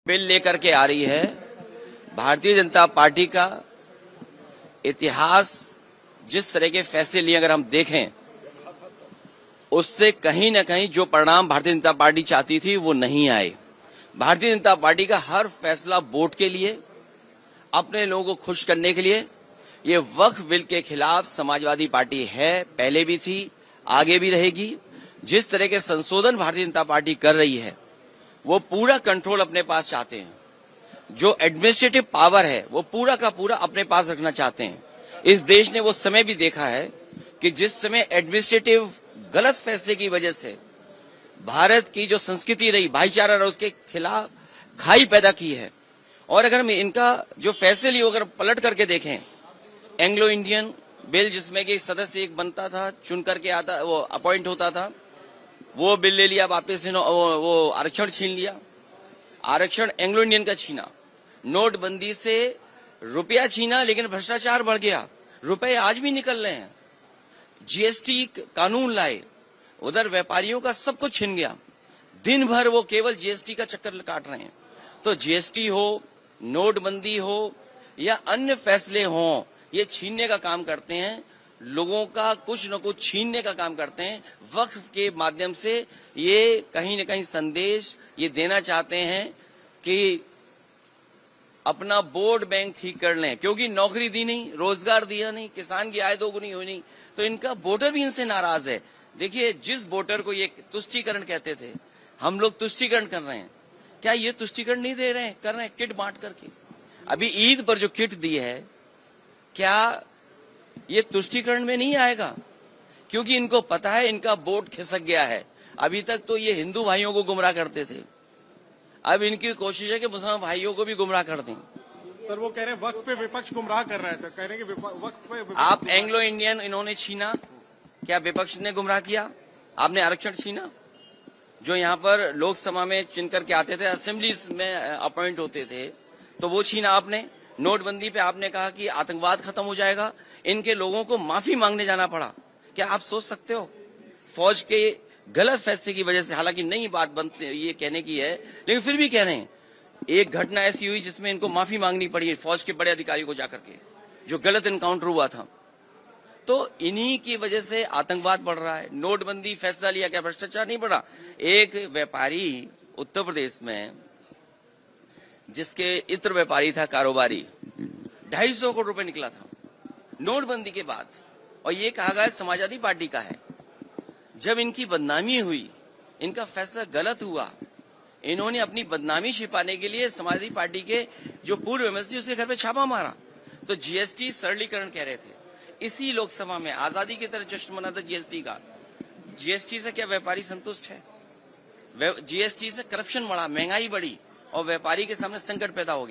Bill लेकर के आ रही है। भारतीय जनता पार्टी का इतिहास जिस तरह के फैसले लिए अगर हम देखें, उससे कहीं न कहीं जो परिणाम भारतीय जनता पार्टी चाहती थी वो नहीं आए। भारतीय जनता पार्टी का हर फैसला वोट के लिए, अपने लोगों को खुश करने के लिए। ये वक्फ बिल के खिलाफ समाजवादी पार्टी है, पहले भी थी, आगे भी रहेगी। जिस तरह के संशोधन भारतीय जनता पार्टी कर रही है, वो पूरा कंट्रोल अपने पास चाहते हैं। जो एडमिनिस्ट्रेटिव पावर है वो पूरा का पूरा अपने पास रखना चाहते हैं। इस देश ने वो समय भी देखा है कि जिस समय एडमिनिस्ट्रेटिव गलत फैसले की वजह से भारत की जो संस्कृति रही, भाईचारा रहा, उसके खिलाफ खाई पैदा की है। और अगर हम इनका जो फैसले लिए अगर पलट करके देखें, एंग्लो इंडियन बिल जिसमें कि सदस्य एक बनता था, चुन करके आता, वो अपॉइंट होता था, वो बिल ले लिया वापस, वो आरक्षण छीन लिया। आरक्षण एंग्लो इंडियन का छीना, नोटबंदी से रुपया छीना, लेकिन भ्रष्टाचार बढ़ गया, रुपए आज भी निकल रहे हैं। जीएसटी कानून लाए, उधर व्यापारियों का सब कुछ छिन गया। दिन भर वो केवल जीएसटी का चक्कर काट रहे हैं। तो जीएसटी हो, नोटबंदी हो या अन्य फैसले हों, ये छीनने का काम करते हैं, लोगों का कुछ न कुछ छीनने का काम करते हैं। वक्फ के माध्यम से ये कहीं न कहीं संदेश ये देना चाहते हैं कि अपना वोट बैंक ठीक कर लें, क्योंकि नौकरी दी नहीं, रोजगार दिया नहीं, किसान की आय दोगुनी हुई नहीं, तो इनका वोटर भी इनसे नाराज है। देखिए, जिस वोटर को ये तुष्टीकरण कहते थे, हम लोग तुष्टीकरण कर रहे हैं, क्या ये तुष्टीकरण नहीं दे रहे हैं? कर रहे हैं, किट बांट करके। अभी ईद पर जो किट दी है, क्या ये तुष्टीकरण में नहीं आएगा? क्योंकि इनको पता है इनका वोट खिसक गया है। अभी तक तो ये हिंदू भाइयों को गुमराह करते थे, अब इनकी कोशिश है कि मुसलमान भाइयों को भी गुमराह कर दें। सर, वो कह रहे हैं वक्फ पे विपक्ष गुमराह कर रहा है। सर कह रहे हैं कि वक्फ पे आप एंग्लो इंडियन इन्होंने छीना, क्या विपक्ष ने गुमराह किया? आपने आरक्षण छीना, जो यहाँ पर लोकसभा में चुन करके आते थे, असेंबली में अपॉइंट होते थे, तो वो छीना आपने। नोटबंदी पे आपने कहा कि आतंकवाद खत्म हो जाएगा, इनके लोगों को माफी मांगने जाना पड़ा। क्या आप सोच सकते हो? फौज के गलत फैसले की वजह से, हालांकि नई बात बनती ये कहने की है, लेकिन फिर भी कह रहे हैं, एक घटना ऐसी हुई जिसमें इनको माफी मांगनी पड़ी फौज के बड़े अधिकारी को जाकर के, जो गलत एनकाउंटर हुआ था। तो इन्हीं की वजह से आतंकवाद बढ़ रहा है। नोटबंदी फैसला लिया, क्या भ्रष्टाचार नहीं बढ़ा? एक व्यापारी उत्तर प्रदेश में, जिसके इत्र व्यापारी था, कारोबारी, 250 करोड़ रुपए निकला था नोटबंदी के बाद, और ये कहा गया समाजवादी पार्टी का है। जब इनकी बदनामी हुई, इनका फैसला गलत हुआ, इन्होंने अपनी बदनामी छिपाने के लिए समाजवादी पार्टी के जो पूर्व एमएलसी, उसके घर पे छापा मारा। तो जीएसटी सरलीकरण कह रहे थे, इसी लोकसभा में आजादी की तरह जश्न मना था जीएसटी का। जीएसटी से क्या व्यापारी संतुष्ट है? जीएसटी से करप्शन बढ़ा, महंगाई बढ़ी, और व्यापारी के सामने संकट पैदा हो गया।